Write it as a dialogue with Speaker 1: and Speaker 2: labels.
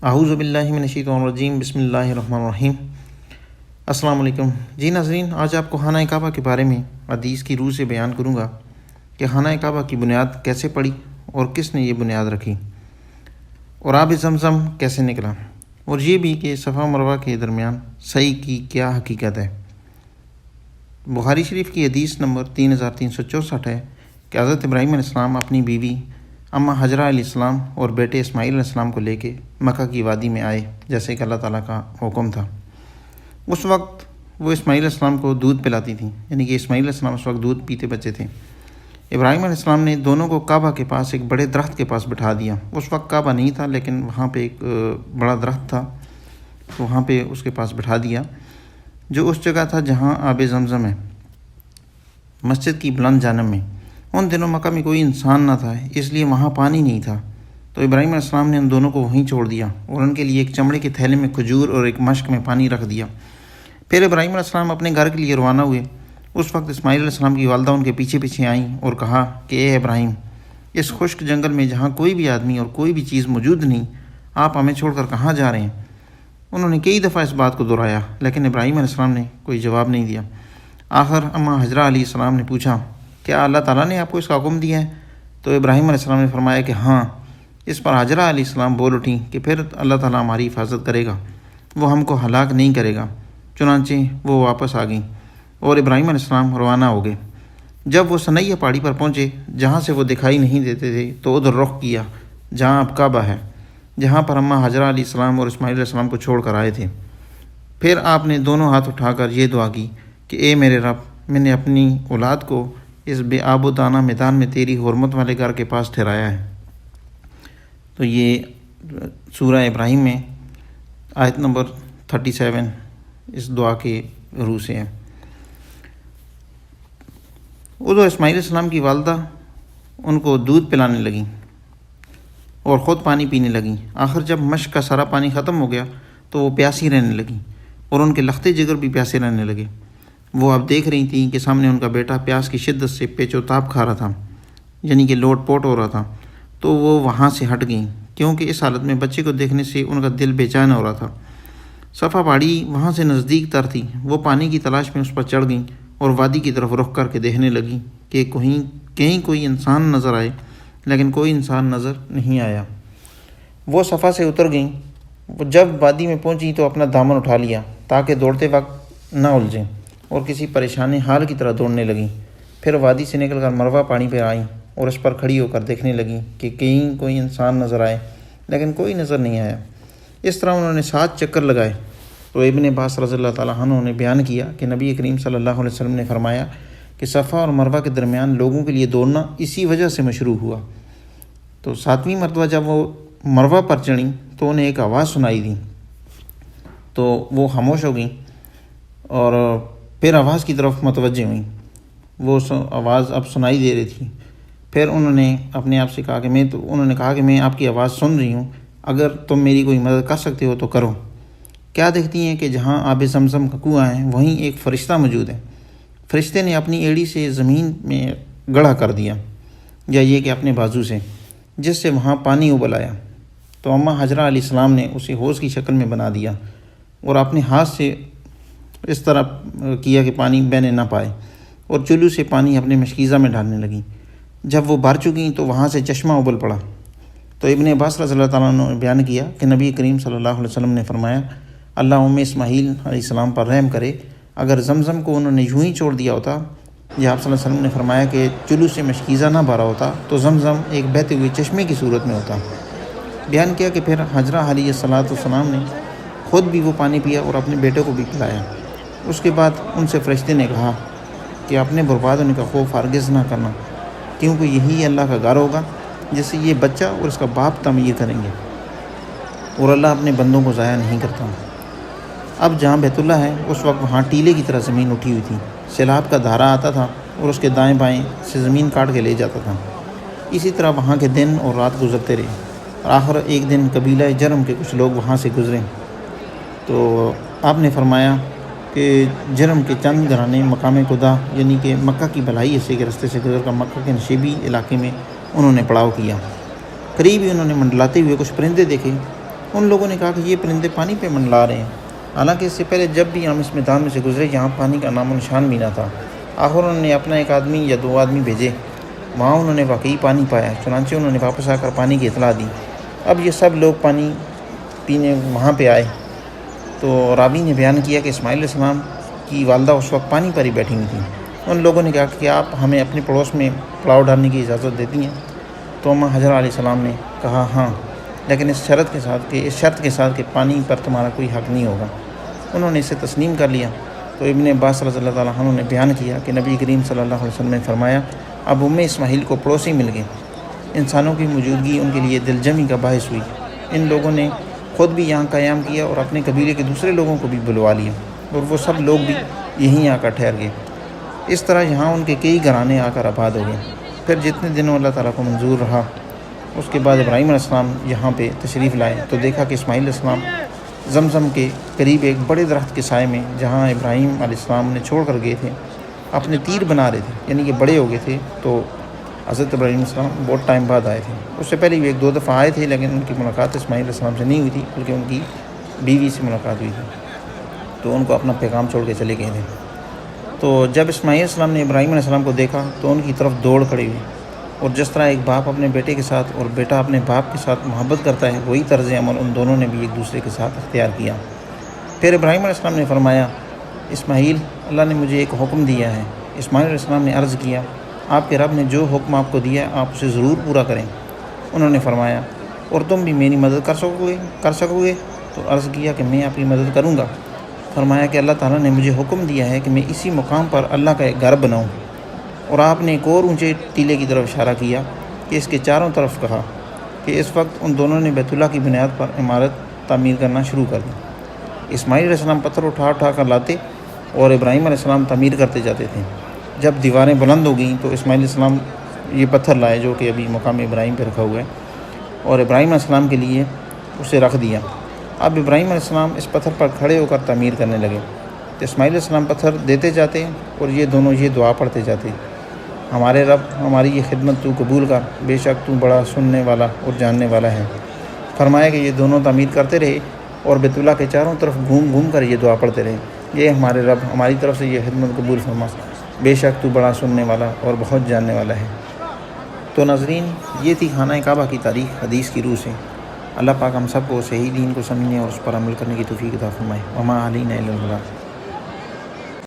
Speaker 1: اعوذ باللہ من الشیطان الرجیم، بسم اللہ الرحمن الرحیم۔ السلام علیکم جی ناظرین، آج آپ کو خانہ کعبہ کے بارے میں حدیث کی روح سے بیان کروں گا کہ خانہ کعبہ کی بنیاد کیسے پڑی اور کس نے یہ بنیاد رکھی، اور آب زمزم کیسے نکلا، اور یہ بھی کہ صفا مروہ کے درمیان سعی کی کیا حقیقت ہے۔ بخاری شریف کی حدیث نمبر 3364 ہے کہ حضرت ابراہیم علیہ السلام اپنی بیوی اماں حجرہ علیہ السلام اور بیٹے اسماعیل علیہ السلام کو لے کے مکہ کی وادی میں آئے، جیسے کہ اللہ تعالیٰ کا حکم تھا۔ اس وقت وہ اسماعیل علیہ السلام کو دودھ پلاتی تھیں، یعنی کہ اسماعیل علیہ السلام اس وقت دودھ پیتے بچے تھے۔ ابراہیم علیہ السلام نے دونوں کو کعبہ کے پاس ایک بڑے درخت کے پاس بٹھا دیا۔ اس وقت کعبہ نہیں تھا، لیکن وہاں پہ ایک بڑا درخت تھا، تو وہاں پہ اس کے پاس بٹھا دیا، جو اس جگہ تھا جہاں آب زمزم ہے، مسجد کی بلند جانب میں۔ ان دنوں مکہ میں کوئی انسان نہ تھا، اس لیے وہاں پانی نہیں تھا، تو ابراہیم علیہ السلام نے ان دونوں کو وہیں چھوڑ دیا اور ان کے لیے ایک چمڑے کے تھیلے میں کھجور اور ایک مشک میں پانی رکھ دیا۔ پھر ابراہیم علیہ السلام اپنے گھر کے لیے روانہ ہوئے۔ اس وقت اسماعیل علیہ السلام کی والدہ ان کے پیچھے پیچھے آئیں اور کہا کہ اے ابراہیم، اس خشک جنگل میں جہاں کوئی بھی آدمی اور کوئی بھی چیز موجود نہیں، آپ ہمیں چھوڑ کر کہاں جا رہے ہیں؟ انہوں نے کئی دفعہ اس بات کو دہرایا، لیکن ابراہیم علیہ السلام نے کوئی جواب نہیں دیا۔ آخر اماں حجرہ علیہ السلام نے پوچھا، کیا اللہ تعالیٰ نے آپ کو اس کا حکم دیا ہے؟ تو ابراہیم علیہ السلام نے فرمایا کہ ہاں۔ اس پر حجرہ علیہ السلام بول اٹھیں کہ پھر اللہ تعالیٰ ہماری حفاظت کرے گا، وہ ہم کو ہلاک نہیں کرے گا۔ چنانچہ وہ واپس آ گئیں اور ابراہیم علیہ السلام روانہ ہو گئے۔ جب وہ ثنیہ پہاڑی پر پہنچے، جہاں سے وہ دکھائی نہیں دیتے تھے، تو ادھر رخ کیا جہاں اب کعبہ ہے، جہاں پر اماں حجرہ علیہ السلام اور اسماعیل علیہ السلام کو چھوڑ کر آئے تھے۔ پھر آپ نے دونوں ہاتھ اٹھا کر یہ دعا کی کہ اے میرے رب، میں نے اپنی اولاد کو اس بے آب و دانہ میدان میں تیری حرمت والے گھر کے پاس ٹھہرایا ہے۔ تو یہ سورہ ابراہیم میں آیت نمبر 37 اس دعا کے روح سے ہے۔ ادھر اسماعیل علیہ السلام کی والدہ ان کو دودھ پلانے لگیں اور خود پانی پینے لگیں۔ آخر جب مشک کا سارا پانی ختم ہو گیا تو وہ پیاسی رہنے لگیں اور ان کے لختے جگر بھی پیاسے رہنے لگے۔ وہ اب دیکھ رہی تھیں کہ سامنے ان کا بیٹا پیاس کی شدت سے پیچ و تاب کھا رہا تھا، یعنی کہ لوٹ پوٹ ہو رہا تھا، تو وہ وہاں سے ہٹ گئیں، کیونکہ اس حالت میں بچے کو دیکھنے سے ان کا دل بے چین ہو رہا تھا۔ صفا پہاڑی وہاں سے نزدیک تر تھی۔ وہ پانی کی تلاش میں اس پر چڑھ گئیں اور وادی کی طرف رخ کر کے دیکھنے لگیں کہ کہیں کوئی انسان نظر آئے، لیکن کوئی انسان نظر نہیں آیا۔ وہ صفا سے اتر گئیں۔ جب وادی میں پہنچی تو اپنا دامن اٹھا لیا تاکہ دوڑتے وقت نہ الجھیں، اور کسی پریشان حال کی طرح دوڑنے لگیں۔ پھر وادی سے نکل کر مروہ پانی پہ آئیں اور اس پر کھڑی ہو کر دیکھنے لگیں کہ کہیں کوئی انسان نظر آئے، لیکن کوئی نظر نہیں آیا۔ اس طرح انہوں نے 7 چکر لگائے۔ تو ابن عباس رضی اللہ تعالیٰ عنہ نے بیان کیا کہ نبی کریم صلی اللہ علیہ وسلم نے فرمایا کہ صفا اور مروہ کے درمیان لوگوں کے لیے دوڑنا اسی وجہ سے مشروع ہوا۔ تو 7ویں مرتبہ جب وہ مروہ پر چڑھیں تو انہیں ایک آواز سنائی دی، تو وہ خاموش ہو گئیں اور پھر آواز کی طرف متوجہ ہوئیں۔ وہ آواز اب سنائی دے رہی تھی۔ پھر انہوں نے اپنے آپ سے کہا کہ میں آپ کی آواز سن رہی ہوں، اگر تم میری کوئی مدد کر سکتے ہو تو کرو۔ کیا دیکھتی ہیں کہ جہاں آب زمزم کا کنواں ہے وہیں ایک فرشتہ موجود ہے۔ فرشتے نے اپنی ایڑی سے زمین میں گڑھا کر دیا، یا یہ کہ اپنے بازو سے، جس سے وہاں پانی ابل آیا۔ تو اماں حجرہ علیہ السلام نے اسے حوض کی شکل میں بنا دیا اور اپنے ہاتھ سے اس طرح کیا کہ پانی بہنے نہ پائے، اور چلو سے پانی اپنے مشکیزہ میں ڈالنے لگیں۔ جب وہ بھر چکیں تو وہاں سے چشمہ ابل پڑا۔ تو ابن عباس رضی اللہ تعالیٰ عنہ نے بیان کیا کہ نبی کریم صلی اللہ علیہ وسلم نے فرمایا، اللہ اسماعیل علیہ السلام پر رحم کرے، اگر زمزم کو انہوں نے یوں ہی چھوڑ دیا ہوتا، یا آپ صلی اللہ علیہ وسلم نے فرمایا کہ چلو سے مشکیزہ نہ بھرا ہوتا، تو زمزم ایک بہتے ہوئے چشمے کی صورت میں ہوتا۔ بیان کیا کہ پھر حجرہ علیہ السلام نے خود بھی وہ پانی پیا اور اپنے بیٹے کو بھی پلایا۔ اس کے بعد ان سے فرشتے نے کہا کہ اپنے برباد ہونے کا خوف ہرگز نہ کرنا، کیونکہ یہی اللہ کا گھر ہوگا جس سے یہ بچہ اور اس کا باپ تعمیر کریں گے، اور اللہ اپنے بندوں کو ضائع نہیں کرتا۔ اب جہاں بیت اللہ ہے اس وقت وہاں ٹیلے کی طرح زمین اٹھی ہوئی تھی۔ سیلاب کا دھارا آتا تھا اور اس کے دائیں بائیں سے زمین کاٹ کے لے جاتا تھا۔ اسی طرح وہاں کے دن اور رات گزرتے رہے، اور آخر ایک دن قبیلہ جرم کے کچھ لوگ وہاں سے گزرے، تو آپ نے فرمایا کہ جرم کے چند گھرانے مقام خدا، یعنی کہ مکہ کی بھلائی حصے کے رستے سے گزر کر مکہ کے نشیبی علاقے میں انہوں نے پڑاؤ کیا۔ قریب ہی انہوں نے منڈلاتے ہوئے کچھ پرندے دیکھے ان لوگوں نے کہا کہ یہ پرندے پانی پہ منڈلا رہے ہیں، حالانکہ اس سے پہلے جب بھی ہم اس میدان میں سے گزرے یہاں پانی کا نام و نشان بھی نہ تھا۔ آخر انہوں نے اپنا ایک آدمی یا 2 آدمی بھیجے، وہاں انہوں نے واقعی پانی پایا، چنانچہ انہوں نے واپس آ کر پانی کی اطلاع دی۔ اب یہ سب لوگ پانی پینے وہاں پہ آئے تو راوی نے بیان کیا کہ اسماعیل علیہ السلام کی والدہ اس وقت پانی پر ہی بیٹھی ہوئی تھیں۔ ان لوگوں نے کہا کہ آپ ہمیں اپنے پڑوس میں پلاؤ ڈالنے کی اجازت دیتی ہیں؟ تو اماں حجرہ علیہ السلام نے کہا ہاں، لیکن اس شرط کے ساتھ کہ پانی پر تمہارا کوئی حق نہیں ہوگا۔ انہوں نے اسے تسلیم کر لیا۔ تو ابن عباس رضی اللہ تعالیٰ عنہ نے بیان کیا کہ نبی کریم صلی اللہ علیہ وسلم نے فرمایا، اب اسماعیل کو پڑوسی مل گئے، انسانوں کی موجودگی ان کے لیے دل جمی کا باعث ہوئی۔ ان لوگوں نے خود بھی یہاں قیام کیا اور اپنے قبیلے کے دوسرے لوگوں کو بھی بلوا لیا، اور وہ سب لوگ بھی یہیں آ کر ٹھہر گئے۔ اس طرح یہاں ان کے کئی گھرانے آ کر آباد ہو گئے۔ پھر جتنے دنوں اللہ تعالیٰ کو منظور رہا، اس کے بعد ابراہیم علیہ السلام یہاں پہ تشریف لائے تو دیکھا کہ اسماعیل علیہ السلام زمزم کے قریب ایک بڑے درخت کے سائے میں، جہاں ابراہیم علیہ السلام نے چھوڑ کر گئے تھے، اپنے تیر بنا رہے تھے، یعنی کہ بڑے ہو گئے تھے۔ تو حضرت ابراہیم علیہ السلام بہت ٹائم بعد آئے تھے، اس سے پہلے بھی 1-2 دفعہ آئے تھے، لیکن ان کی ملاقات اسماعیل علیہ السلام سے نہیں ہوئی تھی، بلکہ ان کی بیوی سے ملاقات ہوئی تھی، تو ان کو اپنا پیغام چھوڑ کے چلے گئے تھے۔ تو جب اسماعیل علیہ السلام نے ابراہیم علیہ السلام کو دیکھا تو ان کی طرف دوڑ کھڑے ہوئے، اور جس طرح ایک باپ اپنے بیٹے کے ساتھ اور بیٹا اپنے باپ کے ساتھ محبت کرتا ہے، وہی طرز عمل ان دونوں نے بھی ایک دوسرے کے ساتھ اختیار کیا۔ پھر ابراہیم علیہ السلام نے فرمایا، اسماعیل، اللہ نے مجھے ایک حکم دیا ہے۔ اسماعیل علیہ السلام نے عرض کیا، آپ کے رب نے جو حکم آپ کو دیا آپ اسے ضرور پورا کریں۔ انہوں نے فرمایا، اور تم بھی میری مدد کر سکو گے؟ تو عرض کیا کہ میں آپ کی مدد کروں گا۔ فرمایا کہ اللہ تعالیٰ نے مجھے حکم دیا ہے کہ میں اسی مقام پر اللہ کا ایک گھر بناؤں۔ اور آپ نے ایک اور اونچے ٹیلے کی طرف اشارہ کیا کہ اس کے چاروں طرف کہا کہ اس وقت ان دونوں نے بیت اللہ کی بنیاد پر عمارت تعمیر کرنا شروع کر دی۔ اسماعیل علیہ السلام پتھر اٹھا کر لاتے اور ابراہیم علیہ السلام تعمیر کرتے جاتے تھے۔ جب دیواریں بلند ہو گئیں تو اسماعیل علیہ السلام یہ پتھر لائے جو کہ ابھی مقام ابراہیم پہ رکھا ہوا ہے، اور ابراہیم علیہ السلام کے لیے اسے رکھ دیا۔ اب ابراہیم علیہ السلام اس پتھر پر کھڑے ہو کر تعمیر کرنے لگے تو اسماعیل علیہ السلام پتھر دیتے جاتے اور یہ دونوں یہ دعا پڑھتے جاتے، ہمارے رب، ہماری یہ خدمت تو قبول کر، بے شک تو بڑا سننے والا اور جاننے والا ہے۔ فرمایا کہ یہ دونوں تعمیر کرتے رہے اور بیت اللہ کے چاروں طرف گھوم کر یہ دعا پڑھتے رہے، یہ ہمارے رب، ہماری طرف سے یہ خدمت قبول فرما، بے شک تو بڑا سننے والا اور بہت جاننے والا ہے۔ تو ناظرین، یہ تھی خانہ کعبہ کی تاریخ حدیث کی روح سے۔ اللہ پاک ہم سب کو صحیح دین کو سمجھنے اور اس پر عمل کرنے کی توفیق عطا فرمائے۔ وما علینا الا البلاغ۔